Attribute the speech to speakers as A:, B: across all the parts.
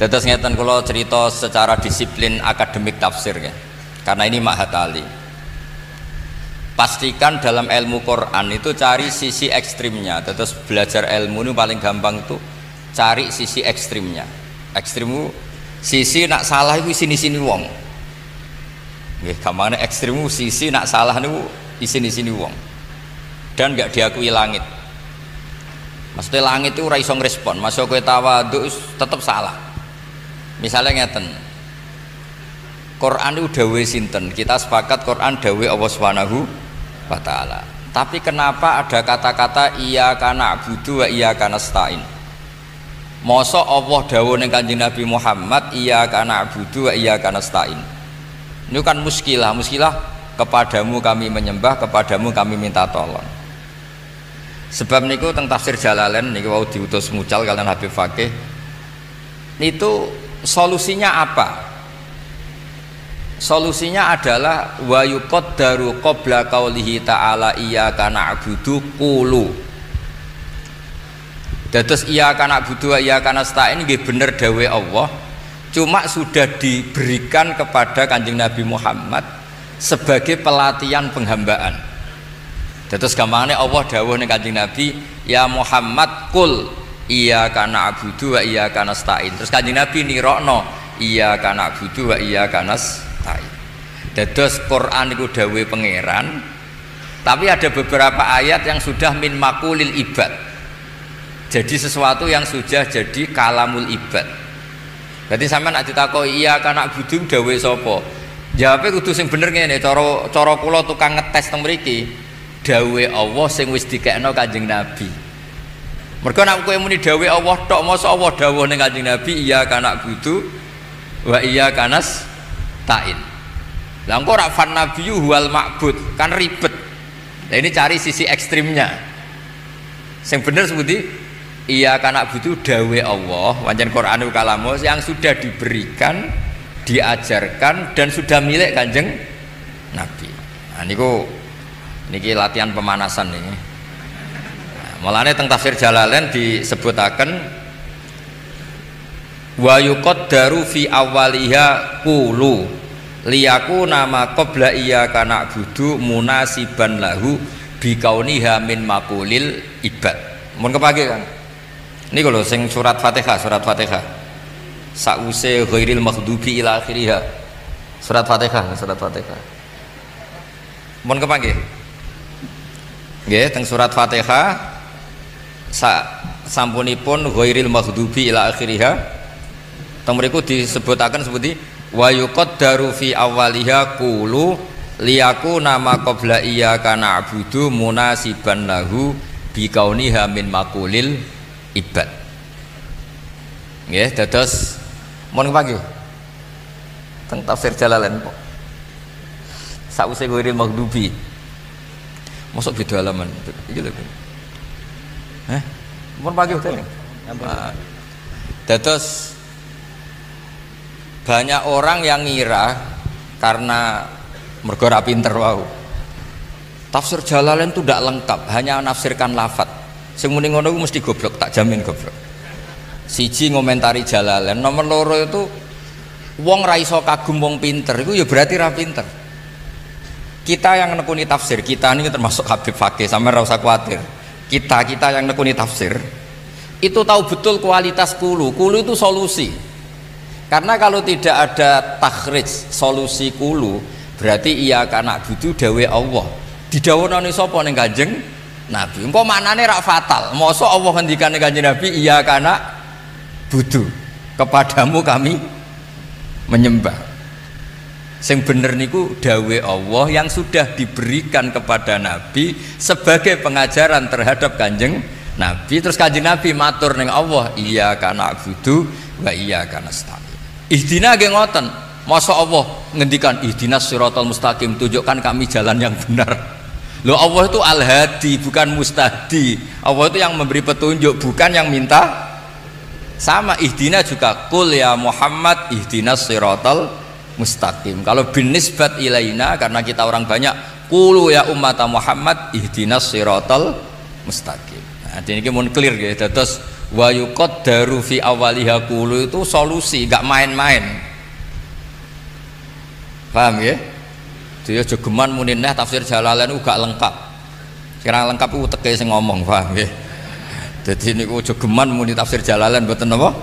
A: Terus ngeten kula cerita secara disiplin akademik tafsir ya. Karena ini Ma'had Ali. Pastikan dalam ilmu Quran itu cari sisi ekstrimnya. Terus belajar ilmu ini paling gampang itu cari sisi ekstrimnya. Ekstrimmu sisi nak salah itu sini-sini wong. Nggih, gampangnya ekstrimmu sisi nak salah niku sini-sini wong. Dan enggak diakui langit. Maksudnya langit itu ora iso ngrespon, masuk kowe tawadhu tetep salah. Misalnya ngeten. Quran itu dawuhe sinten? Kita sepakat Quran dawuhe Allah Subhanahu wa taala. Tapi kenapa ada kata-kata iyyaka na'budu wa iyyaka nasta'in? Mosok Allah dawuh ning Kanjeng Nabi Muhammad iyyaka na'budu wa iyyaka nasta'in. Ini kan muskilah kepadamu kami menyembah, kepadamu kami minta tolong. Sebab niku teng tafsir Jalalain niku wau diutus mucal kalian Habib Fakih. Itu solusinya apa? Solusinya adalah wa yuqaddaru qabla qaulihi ta'ala iyyaka na'budu qulu. Dados iyyaka na'budu wa iyyaka nasta'in nggih bener dawuhe Allah, cuma sudah diberikan kepada Kanjeng Nabi Muhammad sebagai pelatihan penghambaan. Dados gampangane Allah dawuh ning Kanjeng Nabi, ya Muhammad qul iyyaka na'budu wa iyyaka nasta'in. Terus Kanjeng Nabi nirokno iyyaka na'budu wa iyyaka nasta'in. Dados Quran itu dawuhe pangeran, tapi ada beberapa ayat yang sudah min makulil ibad. Jadi sesuatu yang sudah jadi kalamul ibad. Berarti sampean nek ditakoki iyyaka na'budu dawuhe sapa? Jawabe kudu sing bener ngene, cara kula tukang ngetes teng mriki. Dawuhe Allah sing wis dikekno Kanjeng Nabi. Mergo nek kowe muni dawuhe Allah tok, mosok Allah dawuh ning Kanjeng Nabi iyyaka na'budu wa iyyaka nasta'in. Lah engko ora fan nabiyyu wal ma'bud, kan ribet. Nah ini cari sisi ekstrimnya. Sing bener seperti iyyaka na'budu dawuhe Allah, pancen Quran kalamu yang sudah diberikan, diajarkan dan sudah milik Kanjeng Nabi. Nah niku niki latihan pemanasan nih. Nah, mulane teng tafsir Jalalain disebutaken wa yuqaddaru fi awwaliha qulu liyakuna ma qabla iyyaka na'budu munasiban lahu bi kauniha min maqulil ibad. Mun kepake Kang. Niku lho sing surat Fatihah, Sa'use ghairil maghdubi ila akhiriha. Surat Fatihah. Mun kepake. Nggih, teng surat Fatihah sampunipun ghairil maghdubi ila akhiriha. Teng mriku disebutaken seperti wa yuqaddaru fi awwaliha qulu liyakuna ma qabla iyyaka na'budu munasiban lahu bi kauniha min maqulil ibad. Nggih, dados mun pagi teng tafsir Jalalain kok sause ghairil maghdubi mosok beda halaman iki lho. Mun pagi udah. Dados banyak orang yang ngira karena mergo ora pinter wau. Tafsir Jalalain itu tidak lengkap, hanya menafsirkan lafaz. Sing muni ngono mesti goblok, tak jamin goblok. Siji ngomentari Jalalain, nomor loro itu wong ra iso kagum wong pinter, itu ya berarti ra pinter. Kita yang nekuni tafsir, kita ini termasuk Habib Fakih, sampai ra usah khawatir. Kita yang nekuni tafsir itu tahu betul kualitas kulu itu solusi. Karena kalau tidak ada takhrij solusi kulu, berarti iyyaka na'budu dawuhe Allah. Didhawuhne sapa ning Kanjeng Nabi. Engko maknane rak fatal. Mosok Allah ngendikane Kanjeng Nabi iyyaka na'budu, kepadamu kami menyembah. Sing bener niku dawuhe Allah yang sudah diberikan kepada Nabi sebagai pengajaran terhadap Kanjeng Nabi. Terus Kanjeng Nabi matur ning Allah iyyaka na'budu wa iyyaka nasta'in. Ihdina nggih ngoten. Masa Allah ngendikan ihdinas siratal mustaqim, tunjukkan kami jalan yang benar. Loh, Allah itu al-hadi bukan mustahdi. Allah itu yang memberi petunjuk bukan yang minta. Sama ihdina juga qul ya Muhammad ihdinas siratal mustaqim. Kalau bin nisbat ilaina karena kita orang banyak, qulu ya ummata Muhammad ihdinas siratal mustaqim. Nah, ini mun clear gitu. Terus wa yuqaddaru fi awwaliha qulu itu solusi, gak main-main. Paham ya? Dia jogeman muni neh tafsir Jalalain gak lengkap. Sekarang lengkap itu teke sing ngomong, paham ya? Jadi niku jogeman muni tafsir Jalalain mboten napa?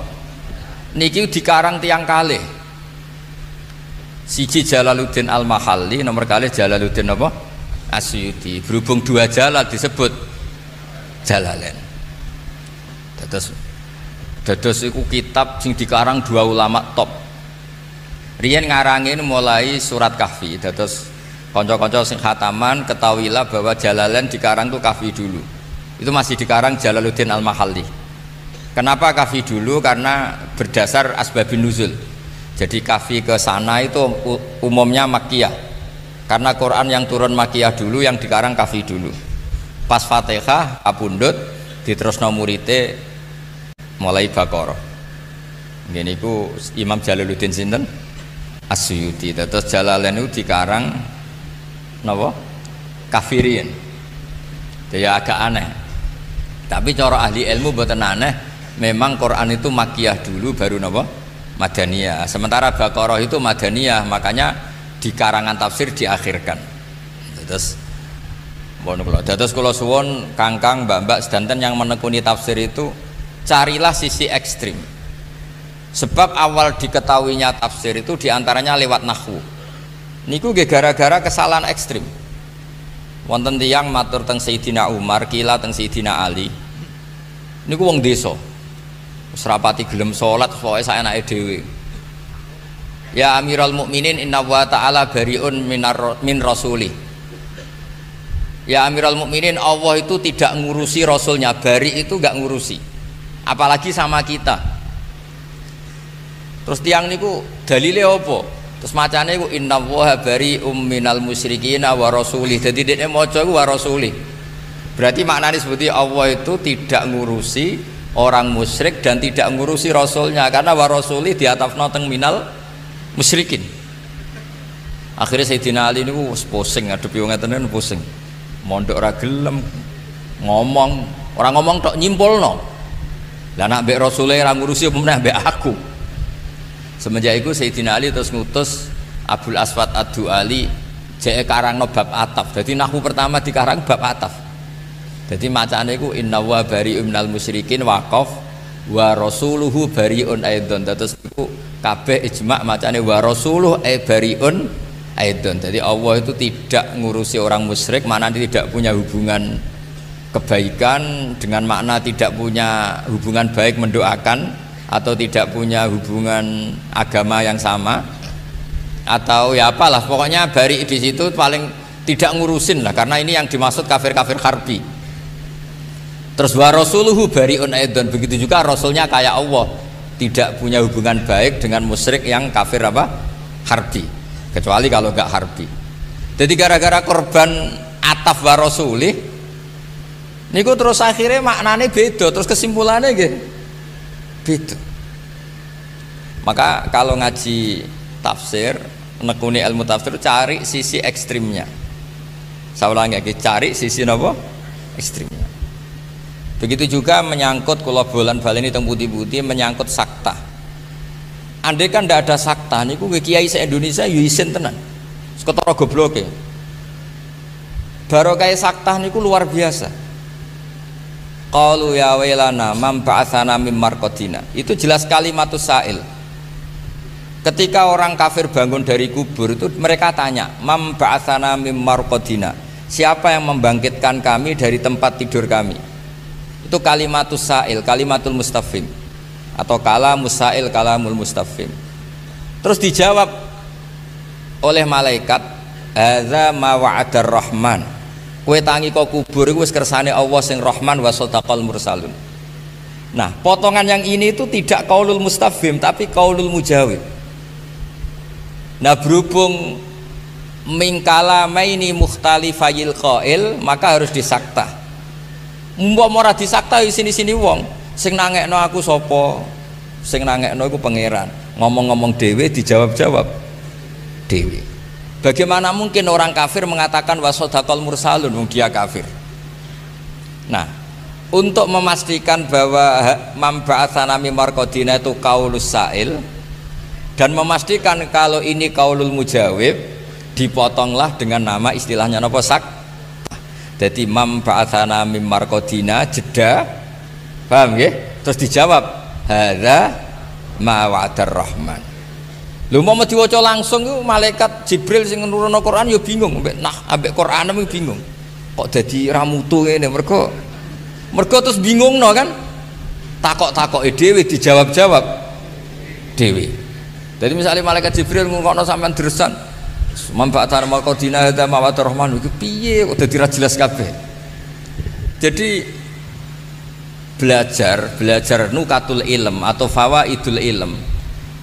A: Niki dikarang tiang kalih. Siji Jalaluddin Al-Mahalli, nomor kalih Jalaluddin apa? Asyuti. Berhubung dua jalal disebut Jalalain. Dados iku kitab sing dikarang dua ulama top. Riyen ngarangin mulai surat Kahfi. Dados kanca-kanca sing khataman ketahuilah bahwa Jalalain dikarang tuh Kahfi dulu. Itu masih dikarang Jalaluddin Al-Mahalli. Kenapa Kahfi dulu? Karena berdasar asbabun nuzul. Jadi Kahfi ke sana itu umumnya Makkiyah. Karena Quran yang turun Makkiyah dulu, yang dikarang Kahfi dulu. Pas Fatihah kapundhut diterusno murite mulai Baqarah. Ngene iku Imam Jalaluddin sinten? Asyuti. Terus Jalalain itu dikarang napa? Kafirin. Dia agak aneh. Tapi cara ahli ilmu mboten aneh, memang Quran itu Makkiyah dulu baru napa? Madaniyah. Sementara Baqarah itu Madaniyah, makanya di karangan tafsir diakhirkan. Terus kula suwun Kangkang Mbak-mbak sedanten yang menekuni tafsir itu carilah sisi ekstrim. Sebab awal diketahuinya tafsir itu diantaranya lewat nahwu. Niku gara-gara kesalahan ekstrim. Wonten tiyang matur teng Sayyidina Umar, kila teng Sayyidina Ali. Niku wong desa. Wis rapati gelem salat pokoke saenake dhewe. Ya Amirul Mukminin, inna wa ta'ala bariun min rasuli. Ya Amirul Mukminin, Allah itu tidak ngurusi rasulnya. Bari itu gak ngurusi, apalagi sama kita. Terus tiang niku dalile apa? Terus macane iku inna wa barium minal musyrikin wa rasulih. Dadi dekne maca iku wa rasulih. Berarti maknanya seperti Allah itu tidak ngurusi orang musyrik dan tidak ngurusi rasulnya, karena wa rasulih diatafna teng minal musyrikin. Akhirnya Sayyidina Ali niku pusing ngadepi wong ngeten pusing. Mondok ora gelem ngomong, orang ngomong tok nyimpulno. Lah nek mbek rasule ora ngurusi apa meneh mbek aku. Semenjak itu Sayyidina Ali terus ngutus Abul Aswad Ad-Du'ali jeke karangno bab ataf. Jadi nahwu pertama dikarang bab ataf. Jadi macane iku inna wa bari'un minal musyrikin waqaf wa rasuluhu bari'un aidon. Terus iku kabeh ijma macane wa rasuluhu bari'un aidon. Jadi Allah itu tidak ngurusi orang musyrik, makna tidak punya hubungan kebaikan, dengan makna tidak punya hubungan baik mendoakan, atau tidak punya hubungan agama yang sama, atau ya apalah, pokoknya bari di situ paling tidak ngurusin lah, karena ini yang dimaksud kafir-kafir harbi. Terus wa rasuluhu bari'un aidon, begitu juga rasulnya kayak Allah, tidak punya hubungan baik dengan musyrik yang kafir apa? Harbi, kecuali kalau enggak harbi. Jadi gara-gara korban ataf wa rasulih niku terus akhirnya maknanya beda, terus kesimpulannya gitu beda. Maka kalau ngaji tafsir, menekuni ilmu tafsir, cari sisi ekstrimnya. Saya ulangi lagi, cari sisi apa? Ekstrimnya. Begitu juga menyangkut kula bolan baleni teng putih-putih menyangkut sakta. Andai kan tidak ada sakta niku kiai se-Indonesia yo isin tenan. Seketara gobloke. Barokah sakta niku luar biasa. Qalu ya wailana man ba'atsana mim marqadina. Itu jelas kalimatus sa'il. Ketika orang kafir bangun dari kubur itu mereka tanya, "Mam ba'atsana mim marqadina?" Siapa yang membangkitkan kami dari tempat tidur kami? Itu kalimatus sa'il, kalimatul mustafhim, atau kalamus sa'il, kalamul mustafhim. Terus dijawab oleh malaikat, "Hadza ma wa'adar rahman." Kowe tangi kok kubur iku wis kersane Allah sing Rahman wa sadaqal mursalun. Nah, potongan yang ini itu tidak qaulul mustafhim tapi qaulul mujawib. Nah, berhubung mingkalamaini mukhtalifayil qail, maka harus disakta. Mbok ora disakta sini-sini wong sing nangekno aku sapa? Sing nangekno iku pangeran. Ngomong-ngomong dhewe dijawab-jawab dhewe. Bagaimana mungkin orang kafir mengatakan wasodakol mursalun, dia kafir. Nah, untuk memastikan bahwa mamba'atsana mim marqadina itu qaulus sa'il, dan memastikan kalau ini qaulul mujawib, dipotonglah dengan nama istilahnya napa sak. Jadi mamba'atsana mim marqadina jeda, paham nggih? Terus dijawab hadza ma wa'adar rahman. Lho mau diwaca langsung itu malaikat Jibril sing nurono Quran ya bingung, ambek Quran bingung. Kok dadi ramutu ngene mergo terus bingung no kan, takok-takoke dhewe dijawab-jawab dhewe. Jadi misalnya malaikat Jibril ngungkokno sampean dresan mamba'atsana marqadina hadza ma wa'adar rahman, iki piye kok dadi ra jelas kabeh. Jadi belajar nukatul ilm atau fawaidul ilm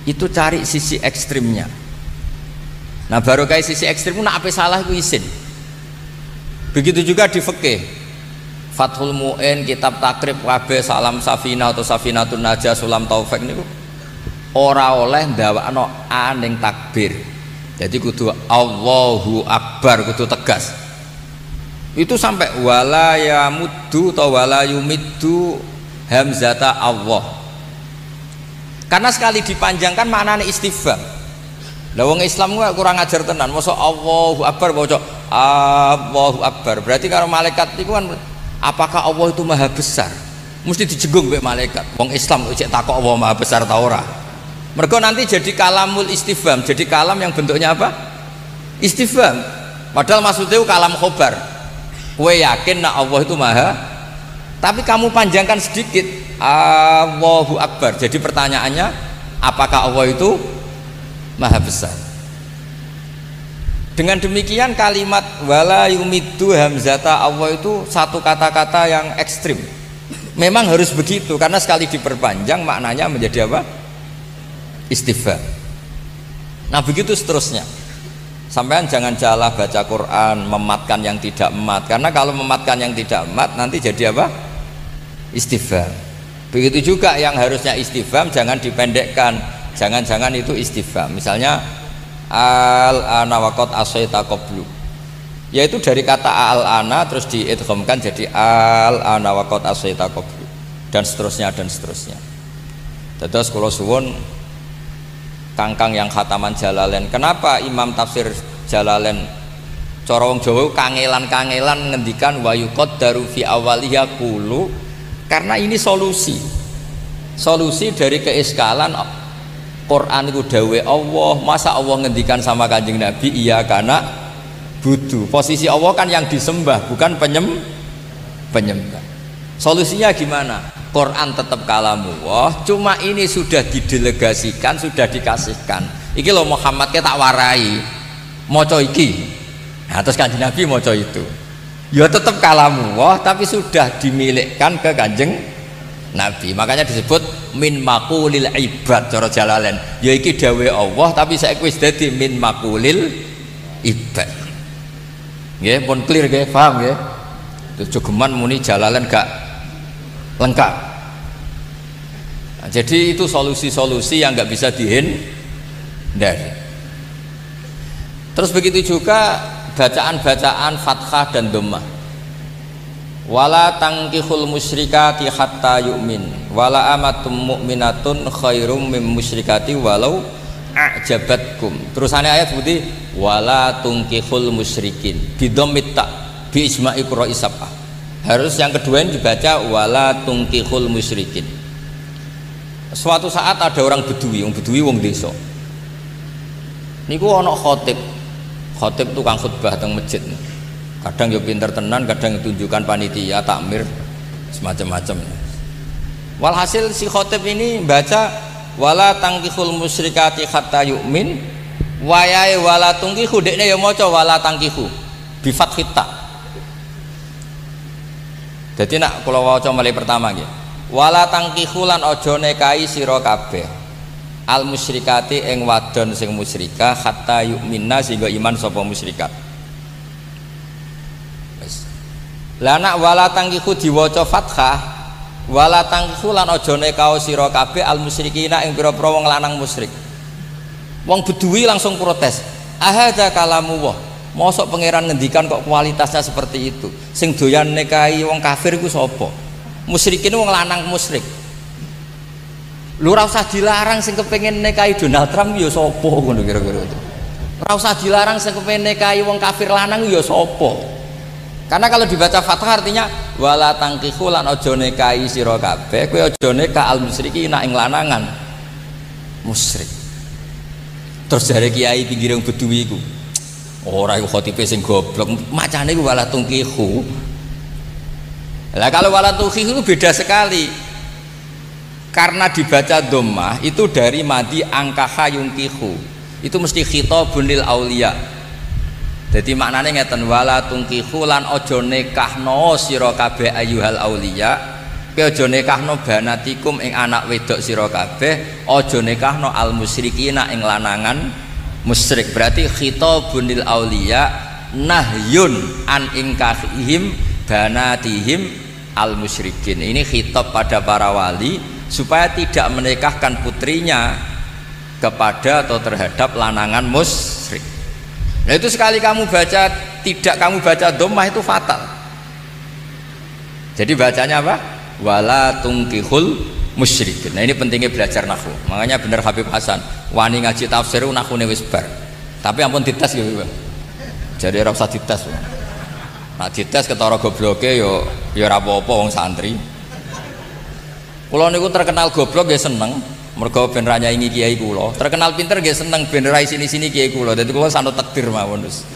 A: itu cari sisi ekstrimnya. Nah baru kayak sisi ekstrim nak apa salah itu isin. Begitu juga di fikih, Fathul Mu'in, kitab takrib kabeh salam safina atau safinatun najah sulam taufik niku ora oleh ndawakno aning takbir. Jadi kudu Allahu Akbar, kudu tegas. Itu sampai wala yamuddu atau wala yumiddu hamzata Allah. Karena sekali dipanjangkan maknanya istifham. Lah wong Islam kurang ajar tenan, mosok Allahu Akbar bocok Allahu Akbar. Berarti kalau malaikat itu kan apakah Allah itu maha besar? Mesti dijenggung mbek malaikat. Wong Islam kok cek takok Allah maha besar ta ora? Mergo nanti jadi kalamul istifham, jadi kalam yang bentuknya apa? Istifham. Padahal maksudnya itu kalam khobar. Kowe yakin nak Allah itu maha, tapi kamu panjangkan sedikit Allahu Akbar. Jadi pertanyaannya, apakah Allah itu maha besar? Dengan demikian kalimat wala yumiddu hamzata Allah itu satu kata-kata yang ekstrim. Memang harus begitu karena sekali diperpanjang maknanya menjadi apa? Istifham. Nah begitu seterusnya. Sampean jangan salah baca Quran mematkan yang tidak emat, karena kalau mematkan yang tidak emat nanti jadi apa? Istifham. Begitu juga yang harusnya istifham jangan dipendekkan, jangan-jangan itu istifham. Misalnya al-ana waqad asaita qablu, yaitu dari kata al-ana terus diidghamkan jadi al-ana waqad asaita qablu, dan seterusnya dan seterusnya. Terus kula suwun kangkang yang khataman Jalalain, kenapa Imam tafsir Jalalain cara wong Jawa kangelan-kangelan ngendikan wa yuqaddaru fi awwaliha qulu, karena ini solusi dari keiskalan Quran itu dawe Allah. Masa Allah ngendikan sama Kanjeng Nabi iya karena budu, posisi Allah kan yang disembah bukan penyembah. Solusinya gimana? Quran tetap kalamullah, cuma ini sudah didelegasikan, sudah dikasihkan. Iki loh Muhammad tak warai moco iki. Nah, terus Kanjeng Nabi moco itu. Ya tetap kalamullah tapi sudah dimilikkan ke Kanjeng Nabi. Makanya disebut min maqulil ibad cara Jalalain. Ya iki dawe Allah tapi saiki wis dadi min maqulil ibad. Nggih, pun clear nggih, paham nggih? Jogeman muni Jalalain gak lengkap. Nah, jadi itu solusi-solusi yang nggak bisa dihindari. Terus begitu juga bacaan-bacaan fathah dan dhammah. Wala tangkihul musyrikati hatta yu'min wala amatum mu'minatun khairum mim musyrikati walau a'jabatkum. Terusannya ayat seperti wala tungkihul musyrikin bidhammit ta bi ijma'i qurra'i sab'ah. Harus yang kedua ini dibaca wala tungkihul musyrikin. Suatu saat ada orang Bedui, wong desa. Niku ana khotib tukang khutbah teng masjid. Kadang yo pinter tenan, kadang tunjukkan panitia takmir semacam-macam. Walhasil si khotib ini baca wala tangkihul musyrikati hatta yu'min, wayahe wala tungkihu dekne ya maca wala tangkihu bi fathit ta. Jadi nak kula waca mulai pertama nggih. Wala tangkihu lan aja nekahi sira kabeh al musyrikati ing wadon sing musyrikah hatta yu'minna sehingga iman sapa musyrikat. Wis. Lah nak wala tangkihu diwaca fathah, wala tangkihu lan aja nekahi sira kabeh al musyrikina ing pira-pira wong lanang musyrik. Wong Bedui langsung protes. Ahadza kalamullah. Mosok pangeran ngendikan kok kualitasnya seperti itu. Sing doyan nikahi wong kafir iku sapa? Musyrikin wong lanang musyrik. Lu ora usah dilarang sing kepengin nikahi Donald Trump ya sapa ngono kira-kira itu. Ora usah dilarang sing kepengin nikahi wong kafir lanang ya sapa. Karena kalau dibaca Fathah artinya wala tangkihu lan aja nikahi sira kabeh, kowe aja nikah al musyriki nak ing lanangan musyrik. Terus jare kiai pinggir wong Beduwi iku. Ora iku khotibe sing goblok, macane iku wala tangkihu. Lah kalau wala tangkihu itu beda sekali. Karena dibaca dhammah itu dari madi angkaha yungkihu. Itu mesti khitabun lil auliya. Jadi maknanya ngeten wala tungkihu lan ojo nekahno sira kabeh ayyuhal auliya, kowe ojo nekahno banatikum ing anak wedok sira kabeh, ojo nekahno al musyrikina ing lanangan musyrik. Berarti khitabun lil auliya nahyun an inkahihim banatihim al musyrikin. Ini khitab pada para wali supaya tidak menikahkan putrinya kepada atau terhadap lanangan musyrik. Nah itu sekali kamu baca tidak kamu baca dhammah itu fatal. Jadi bacanya apa? Wala tungkihul musyrikin. Nah ini pentingnya belajar nahwu. Makanya bener Habib Hasan, wani ngaji tafsir nahwune wis bar. Tapi ampun dites ya, jadi ora usah dites. Nah dites ketara gobloke yo ora apa-apa wong santri. Kula niku terkenal goblok ya seneng. Mergo ben ra nyaingi kiai kula, terkenal pinter nggih seneng ben ra sini-sini kiai kula. Dadi kula sanut takdir mawon wis.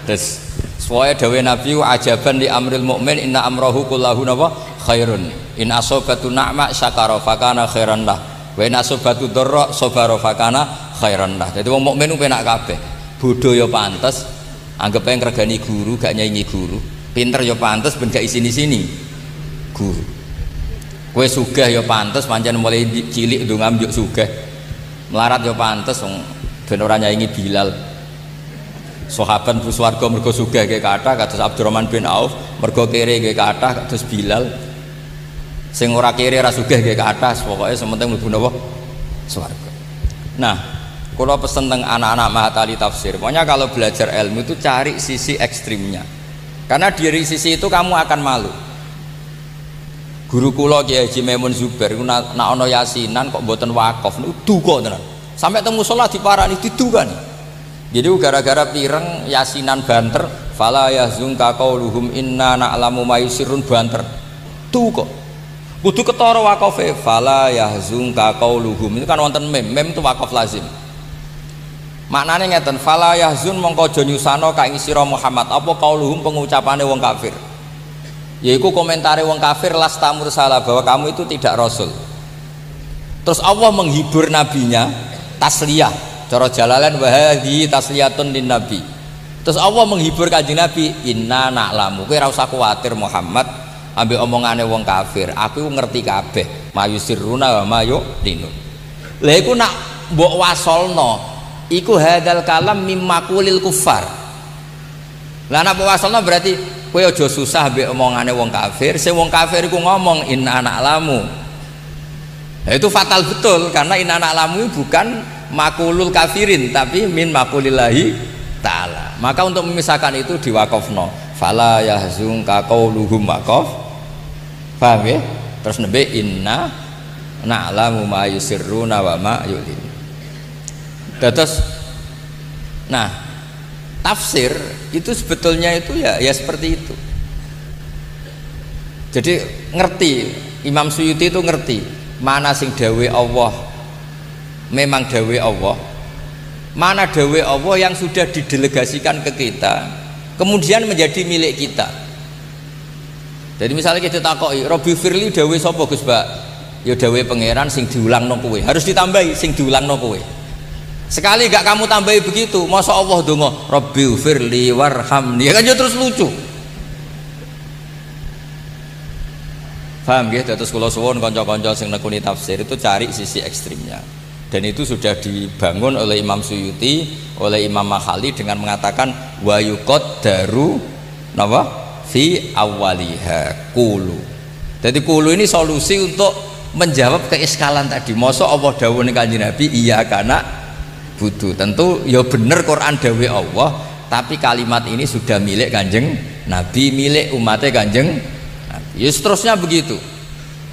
A: Terus suwaya dawuh Nabi ajaban li amril mukmin inna amrahu kullahu napa khairun. In asabatu na'ma syakara fakana khairan lah. Wa in asabatu dharra sabara fakana khairan lah. Dadi wong mukmin ku penak kabeh. Bodho ya pantes, anggap ae ngregani guru gak nyaingi guru. Pinter ya pantes ben gak isini-sini guru. Kowe sugih ya pantes pancen mulai cilik ndonga njuk sugih. Melarat ya pantes wong ben ora nyaingi Bilal. Sahabat mlebu swarga mergo sugih nggih kathah kados Abdurrahman bin Auf, mergo kere nggih kathah kados Bilal. Sing ora kere ora sugih nggih kathah, pokoke sementing mlebu napa swarga. Nah, kula pesen teng anak-anak Mahatali tafsir. Pokoknya kalau belajar ilmu itu cari sisi ekstrimnya. Karena dari sisi itu kamu akan malu. Guru kula Kiai Haji Maimun Zubair iku nak ana yasinan kok mboten wakaf niku duka tenan. Sampai teng musala diparani didukani. Jadi gara-gara pireng yasinan banter fala yahzunka qauluhum inna na'lamu ma yusirrun banter. Duka. Kudu ketara wakafe fala yahzunka qauluhum. Itu kan wonten mem itu wakaf lazim. Maknane ngeten fala yahzun mongko aja nyusano ka ing sira Muhammad apa qauluhum pengucapane wong kafir. Yaitu komentari wong kafir lasta mursalah bahwa kamu itu tidak rasul. Terus Allah menghibur nabinya tasliyah cara Jalalain wa hadhi tasliyatun lin nabi. Terus Allah menghibur kanjeng Nabi inna na'lamu kowe ora usah kuwatir Muhammad ambek omongane wong kafir aku ngerti kabeh mayusirruna wa mayu'linun. Lha iku nak mbok wasolno iku hadzal kalam mimma qulil kufar. Lah nak mbok wasolno berarti kowe aja susah mbek omongane wong kafir, sing wong kafir iku ngomong inna na'lamu. Nah, itu fatal betul karena inna na'lamu bukan makulul kafirin tapi min makulillahi ta'ala. Maka untuk memisahkan itu diwakafno. Fala yahzunka qauluhum waqaf. Paham ya? Terus nembe inna na'lamu ma yusirruna wa ma yu'lin. Terus nah, tafsir itu sebetulnya itu ya seperti itu. Jadi ngerti Imam Suyuti itu ngerti mana sing dawe Allah memang dawe Allah, mana dawe Allah yang sudah didelegasikan ke kita kemudian menjadi milik kita. Jadi misalnya kita takoki Robbi Firli dawe sapa Gus Mbak? Ya dawe pangeran sing diulangno kowe. Harus ditambahi sing diulangno kowe. Sekali gak kamu tambahi begitu, masa Allah donga Rabbi firli warhamni, ya kan terus lucu. Paham ya? Terus kula suwun kanca-kanca sing nekuni tafsir itu cari sisi ekstrimnya. Dan itu sudah dibangun oleh Imam Suyuti, oleh Imam Makhali dengan mengatakan wa yuqaddaru napa fi awwaliha qulu. Jadi qulu ini solusi untuk menjawab keiskalan tadi. Masa Allah dawuh ning Kanjeng Nabi iya karena butuh. Tentu ya bener Quran dawe Allah, tapi kalimat ini sudah milik Kanjeng Nabi, milik umatnya Kanjeng Nabi. Ya seterusnya begitu.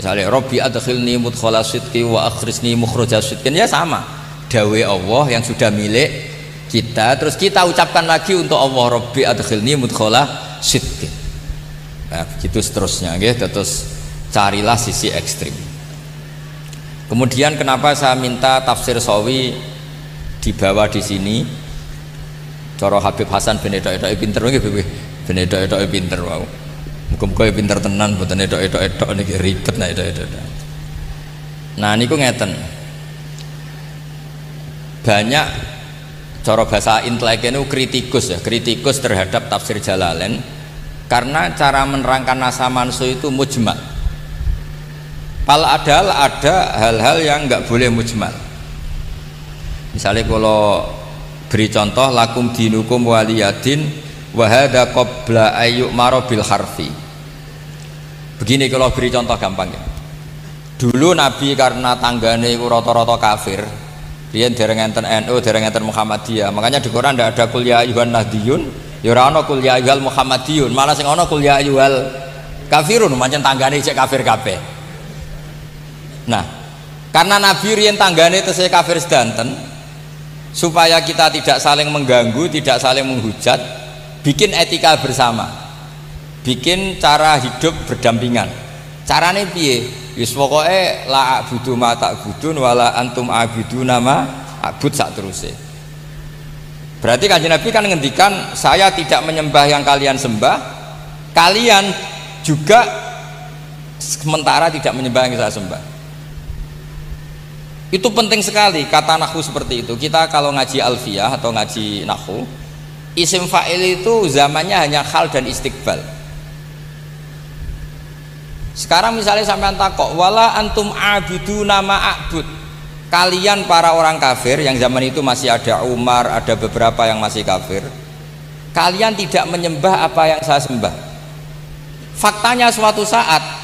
A: Misalnya Rabbi adkhilni mudkhala sidqi wa akhrijni mukhraja sidqin, ya sama. Dawe Allah yang sudah milik kita, terus kita ucapkan lagi untuk Allah, Rabbi adkhilni mudkhala sidqin. Nah, begitu seterusnya gitu. Terus carilah sisi ekstrim. Kemudian kenapa saya minta tafsir Sawi dibawa di sini? Cara Habib Hasan ben edok-edok pinter nggih, ben edok-edok pinter wau. Muga-muga pinter tenan, mboten edok-edok niki ribet nah edok-edok. Nah niku ngeten. Banyak cara bahasa intelek itu kritikus ya, kritikus terhadap tafsir Jalalain karena cara menerangkan nasa mansu itu mujmal. Padahal ada hal-hal yang nggak boleh mujmal. Misalnya kalau beri contoh lakum dinukum waliyadin wa hadza qabla ayyuk marobil harfi. Begini kalau beri contoh gampang ya. Dulu Nabi karena tanggane iku rata-rata kafir, riyen dereng enten NU, dereng enten Muhammadiyah. Makanya di Quran ndak ada kul ya ayyuhan nahdiyun, ya ora ana kul ya ayyuhal Muhammadiyun, malah sing ana kul ya ayyuhal kafirun, pancen tanggane cek kafir kabeh. Nah, karena Nabi riyen tanggane tesih kafir sedanten, supaya kita tidak saling mengganggu, tidak saling menghujat, bikin etika bersama, bikin cara hidup berdampingan. Carane piye? Wis pokoke la a'budu ma ta'budun wala antum a'buduna ma a'bud sak teruse. Berarti Kanjeng Nabi kan ngendikan saya tidak menyembah yang kalian sembah, kalian juga sementara tidak menyembah yang saya sembah. Itu penting sekali kata nahwu seperti itu. Kita kalau ngaji alfiyah atau ngaji nahwu, isim fa'il itu zamannya hanya hal dan istiqbal. Sekarang misalnya sampean takok wala antum abiduna ma a'bud, kalian para orang kafir yang zaman itu masih ada Umar, ada beberapa yang masih kafir, kalian tidak menyembah apa yang saya sembah. Faktanya suatu saat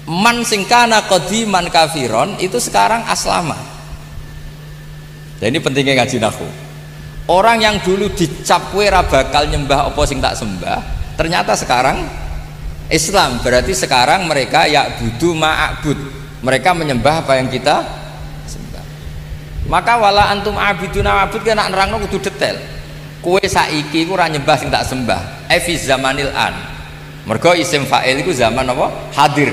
A: man singkana qadiman kafiron itu sekarang aslama. Dan ini pentingnya ngaji nahwu. Orang yang dulu dicap kowe ra bakal nyembah apa sing tak sembah, ternyata sekarang Islam. Berarti sekarang mereka ya'budu ma'abud, mereka menyembah apa yang kita sembah. Maka wala antum abiduna ma'abud kan nak nerangno kudu detail. Kowe saiki ku ora nyembah sing tak sembah. Fi zamanil an. Mergo isim fa'il iku zaman apa? Hadir.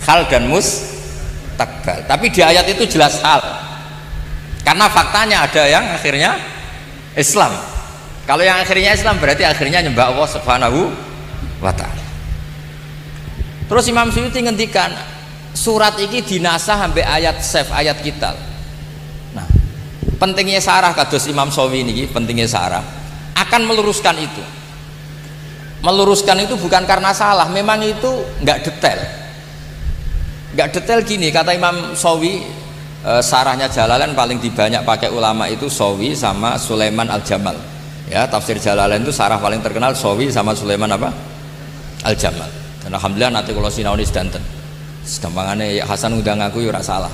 A: Hal dan mustaqbal. Tapi di ayat itu jelas hal. Karena faktanya ada yang akhirnya Islam. Kalau yang akhirnya Islam berarti akhirnya nyembah Allah Subhanahu wa ta'ala. Terus Imam Suyuti ngendikan surat ini dinasah sampai ayat sef, ayat kita. Nah, pentingnya sarah kados Imam Sawi ini, pentingnya sarah akan meluruskan itu. Meluruskan itu bukan karena salah, memang itu nggak detail. Nggak detail gini kata Imam Sawi, sarahnya Jalalain paling dibanyak pakai ulama itu Sawi sama Sulaiman Al-Jamal. Ya, tafsir Jalalain itu sarah paling terkenal Sawi sama Sulaiman apa? Al-Jamal. Dan alhamdulillah nanti kalau sinaunis danten segampangannya ya Hasan undang aku ya ora salah.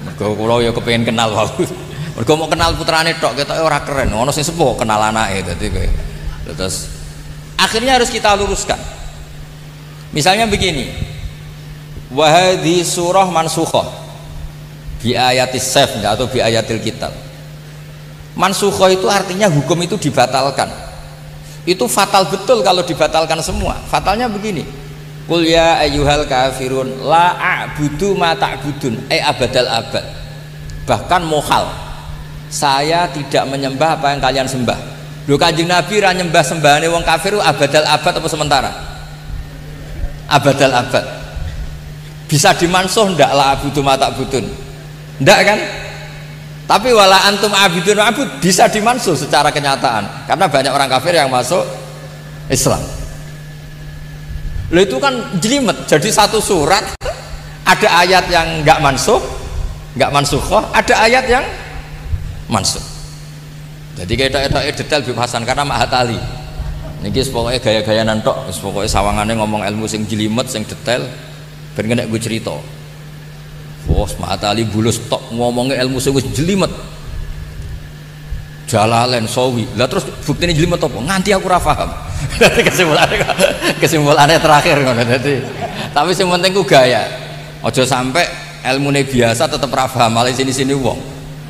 A: Mergo kula ya kepengin kenal wae. Mergo mau kenal putrane tok ketok ora keren. Ono sing sepuh kenal anake dadi kowe. Terus akhirnya harus kita luruskan. Misalnya begini. Wa hadhi surah mansukhah bi ayatis saf atau bi ayatil kitab. Mansukhah itu artinya hukum itu dibatalkan. Itu fatal betul kalau dibatalkan semua. Fatalnya begini. Qul ya ayyuhal kafirun la a'budu ma ta'budun abadal abad. Bahkan mohal. Saya tidak menyembah apa yang kalian sembah. Lho Kanjeng Nabi ra nyembah sembahane wong kafir abadal abad apa sementara? Abadal abad. Bisa dimansuh ndak la a'budu ma ta'budun? Ndak kan? Tapi wala antum abidun ma'bud bisa dimansuh secara kenyataan karena banyak orang kafir yang masuk Islam. Loh itu kan jelimet, jadi satu surat ada ayat yang nggak mansuh, nggak mansukhah, ada ayat yang mansuh. Jadi kayak detail Habib Hasan karena Mak Hatali. Niki pokoknya gaya-gaya nantok, pokoknya sawangannya ngomong ilmu sing jelimet, sing detail, ben kena gue cerita. Bos Mak Hatali bulus tok ngomongnya ilmu sing jelimet. Jalalain Sawi. Lah terus buktinya jelimet apa? Nganti aku ora paham. kesimpulannya terakhir ngono dadi. Tapi sing penting ku gaya. Aja sampai ilmune biasa tetep ra paham, malah sini-sini wong.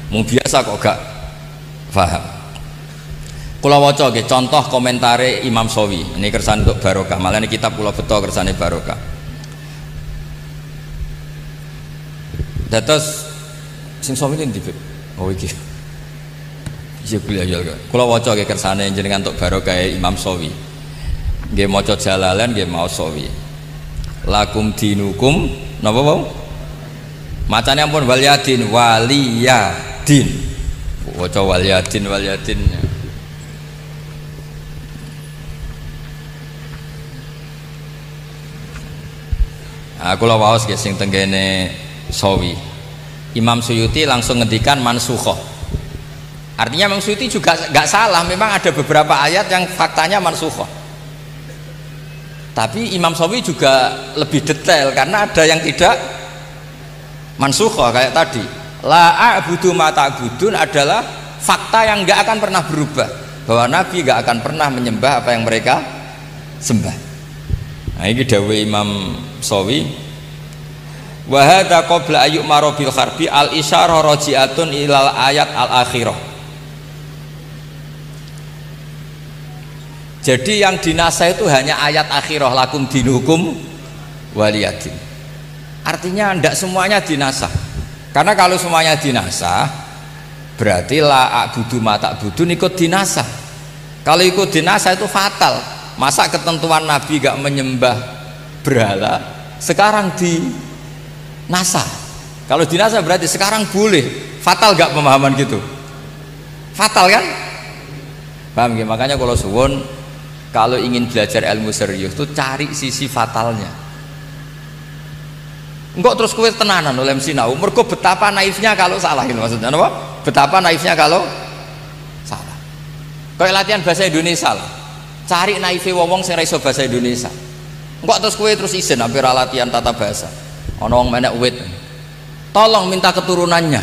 A: Mung biasa kok gak paham. Kula waca nggih contoh komentare Imam Sawi. Ini kersane untuk barokah. Malah ini kitab kula beto kersane barokah. Dados sing Sawi ini ndi? Oh iki. Iya kuliah ya. Kula waca nggih kersane jenengan untuk barokah Imam Sawi. Nggih maca Jalalain nggih mau Sawi. Lakum dinukum napa wau? Macane ampun waliyadin waliyadin. Waca waliyadin waliyadin. Aku lawas nggih sing tenggene Sawi. Imam Suyuti langsung ngendikan mansukhoh. Artinya Imam Suyuti juga nggak salah, memang ada beberapa ayat yang faktanya mansukhoh. Tapi Imam Sawi juga lebih detail karena ada yang tidak mansukhoh kayak tadi. La a'budu ma ta'budun adalah fakta yang nggak akan pernah berubah, bahwa Nabi nggak akan pernah menyembah apa yang mereka sembah. Nah ini dawuh Imam Sawi. Wa hadza qabla ayyuk marobil harbi al isyarah raji'atun ilal ayat al akhirah. Jadi yang dinasah itu hanya ayat akhirah lakum dinukum waliyadin. Artinya tidak semuanya dinasah. Karena kalau semuanya dinasah berarti la a'budu ma ta'budun ikut dinasah. Kalau ikut dinasah itu fatal. Masa ketentuan Nabi gak menyembah berhala sekarang dinasah. Kalau dinasah berarti sekarang boleh. Fatal gak pemahaman gitu? Fatal kan? Paham ya? Makanya kalau suwun kalau ingin belajar ilmu serius tuh cari sisi fatalnya. Enggak terus kowe tenanan oleh sinau. Mergo betapa naifnya kalau salah itu maksudnya apa? Betapa naifnya kalau salah. Kayak latihan bahasa Indonesia lah. Cari naife wong sing ra iso bahasa Indonesia. Enggak terus kowe terus isin hampir latihan tata bahasa. Ana wong menek wit. Tolong minta keturunannya.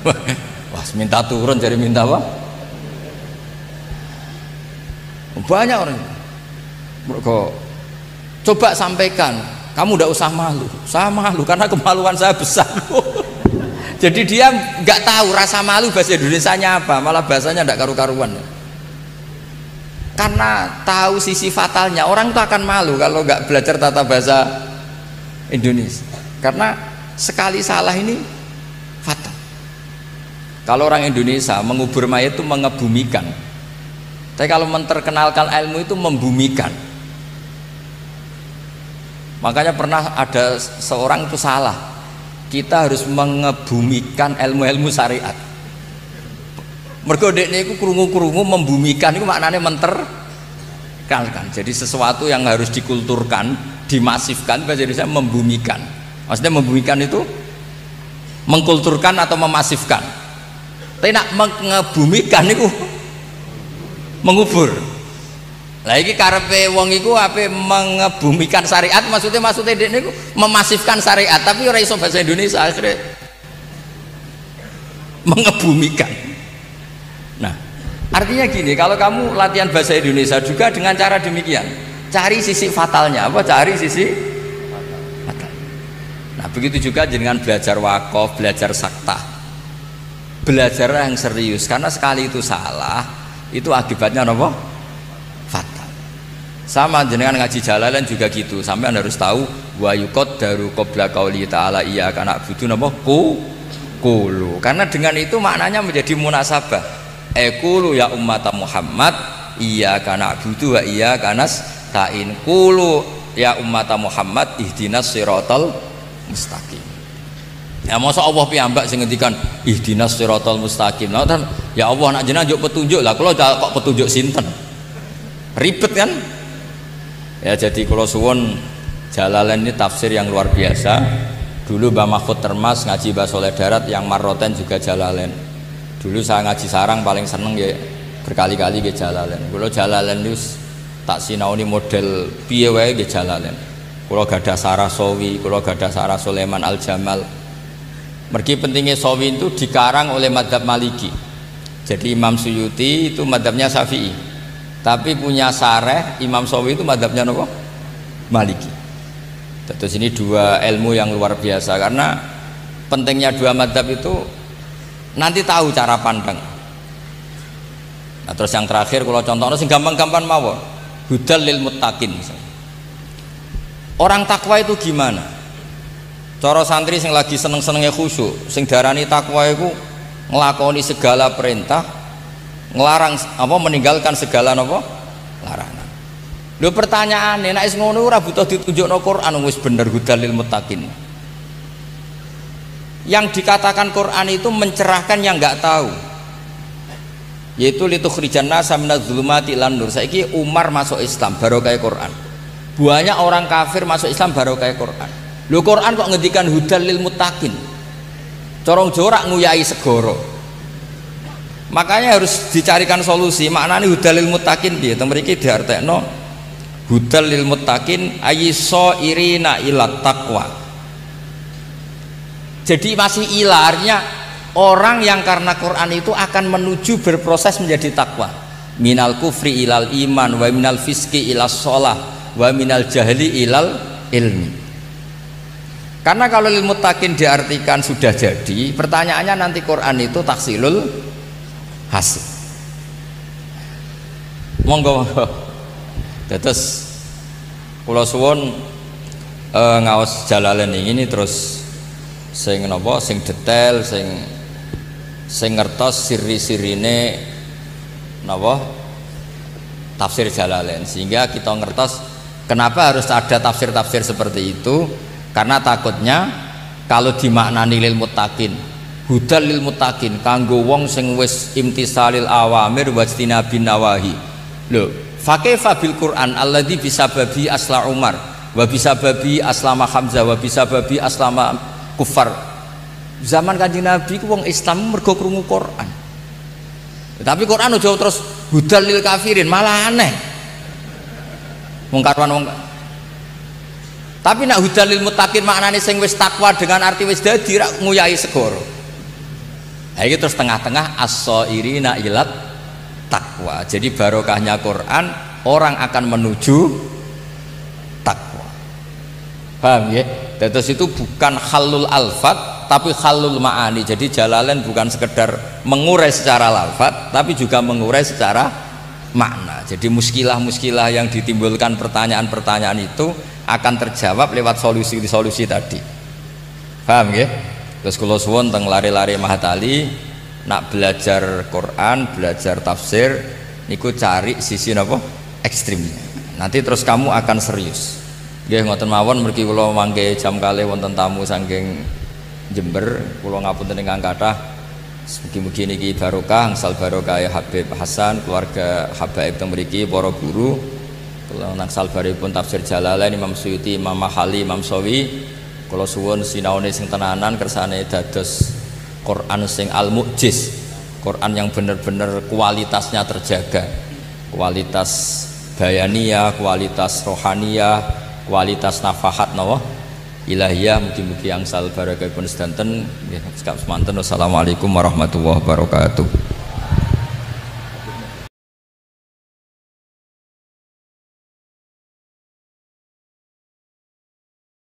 A: Wah, minta turun jadi minta apa? Banyak orang kok coba sampaikan, kamu tidak usah malu. Saya malu karena kemaluan saya besar. Jadi dia nggak tahu rasa malu bahasa Indonesianya apa, malah bahasanya tidak karu-karuan. Karena tahu sisi fatalnya, orang itu akan malu kalau nggak belajar tata bahasa Indonesia. Karena sekali salah ini fatal. Kalau orang Indonesia mengubur mayat itu mengebumikan. Tapi kalau menterkenalkan ilmu itu membumikan. Makanya pernah ada seorang itu salah. Kita harus mengebumikan ilmu-ilmu syariat. Mergo dekne iku krungu-krungu membumikan itu maknanya menterkenalkan. Jadi sesuatu yang harus dikulturkan, dimasifkan, bahasa Indonesia membumikan. Maksudnya membumikan itu mengkulturkan atau memasifkan. Tapi nak mengebumikan itu mengubur. Lah iki karepe wong iku ape mengebumikan syariat, maksudnya dia niku memasifkan syariat, tapi ora iso bahasa Indonesia akhirnya mengebumikan. Nah, artinya gini, kalau kamu latihan bahasa Indonesia juga dengan cara demikian, cari sisi fatalnya, apa cari sisi fatal. Nah, begitu juga dengan belajar wakaf, belajar sakta. Belajar yang serius, karena sekali itu salah itu akibatnya apa? Fatal. Sama jenengan ngaji Jalalain juga gitu. Sampean harus tahu wa yuqaddaru qabla qauli ta'ala iyyaka na'budu napa qulu. Karena dengan itu maknanya menjadi munasabah. Qulu ya ummata Muhammad iyyaka na'budu wa iyyaka nasta'in. Qulu ya ummata Muhammad ihdinas siratal mustaqim. Ya masa Allah piyambak sing ngendikan ihdinas siratal mustaqim. Nah, ya Allah nak jenengan njuk petunjuk lah, kula kok petunjuk sinten? Ribet kan? Ya jadi kula suwun Jalalain ini tafsir yang luar biasa. Dulu Mbah Mahfud Termas ngaji Mbah Soleh Darat yang marroten juga Jalalain. Dulu saya ngaji sarang paling seneng ya berkali-kali ke Jalalain. Kula Jalalain itu tak sinauni model piye wae nggih Jalalain. Kula gadah sarah Sawi, kula gadah sarah Sulaiman Al Jamal. Mergi pentingnya Sawi itu dikarang oleh madhab Maliki. Jadi Imam Suyuti itu madhabnya Syafi'i. Tapi punya sareh Imam Sawi itu madhabnya apa? Maliki. Terus ini dua ilmu yang luar biasa, karena pentingnya dua madhab itu nanti tahu cara pandang. Nah, terus yang terakhir kalau contohnya sing gampang-gampang mawon, hudal lil muttaqin misalnya. Orang takwa itu gimana? Cara santri sing lagi seneng-senengnya khusyuk, sing darani takwa itu ngelakoni segala perintah, ngelarang apa, meninggalkan segala apa larangan. Lho pertanyaane nek wis ngono ora butuh ditunjukno Quran, wis bener hudalil muttaqin. Yang dikatakan Quran itu mencerahkan yang enggak tahu, yaitu litukhrijan nasa minadz zulumati ilan nur. Saiki Umar masuk Islam barokah Quran, banyak orang kafir masuk Islam barokah Quran. Lho Quran kok ngendikan hudalil muttaqin, corong jorak nguyai segoro. Makanya harus dicarikan solusi. Maknanya hudalil muttaqin piye? Teng mriki diartekno hudalil muttaqin ayyiso irina ilat taqwa. Jadi masih ilarnya orang yang karena Quran itu akan menuju berproses menjadi takwa. Minal kufri ilal iman, wa minal fiski ilal sholah, wa minal jahli ilal ilmi. Karena kalau lil muttaqin diartikan sudah jadi, pertanyaannya nanti Quran itu taksilul hasil. Monggo. Terus kula suwun ngaos Jalalain ini terus sing napa sing detail, sing ngertos siri-sirine napa tafsir Jalalain, sehingga kita ngertos kenapa harus ada tafsir-tafsir seperti itu. Karena takutnya kalau dimaknani lil muttaqin, hudal lil muttaqin kanggo wong sing wis imtisalil awamir wajtinabin nawahi. Lho, fakaifa bil Quran alladzi bisababi asla Umar wa bisababi aslama Hamzah wa bisababi aslama kufar. Zaman Kanjeng Nabi ku wong Islam mergo krungu Quran. Tapi Quran aja terus hudal lil kafirin, malah aneh. Wong karuan wong. Tapi nak hudalil muttaqin maknane sing wis takwa dengan arti wis dadi rak nguyai segoro. Nah iki terus tengah-tengah as-sairina ilat takwa. Jadi barokahnya Quran orang akan menuju takwa. Paham ya? Terus itu bukan halul alfat tapi halul ma'ani. Jadi Jalalain bukan sekedar mengurai secara lafaz tapi juga mengurai secara makna. Jadi muskilah-muskilah yang ditimbulkan pertanyaan-pertanyaan itu akan terjawab lewat solusi-solusi tadi. Paham ya? Terus kula suwun teng lari-lari Mahatali nak belajar Quran, belajar tafsir niku cari sisi napa ekstrimnya. Nanti terus kamu akan serius. Nggih ngoten mawon mergi kula mangke jam kalih wonten tamu saking Jember, kula ngapunten ingkang kathah. Mugi-mugi niki barokah, angsal barokah ya Habib Hasan, keluarga habaib teng mriki, para guru. Kula nangsal baripun tafsir Jalalain Imam Suyuti, Imam Mahali, Imam Sawi. Kula suwun sinaone sing tenanan kersane dados Quran sing al-mu'jiz, Quran yang benar-benar kualitasnya terjaga, kualitas bayaniyah, kualitas rohaniyah, kualitas nafahat nawa ilahiyah. Mugi-mugi angsal barakahipun sedanten nggih. Semanten. Wassalamualaikum warahmatullahi wabarakatuh.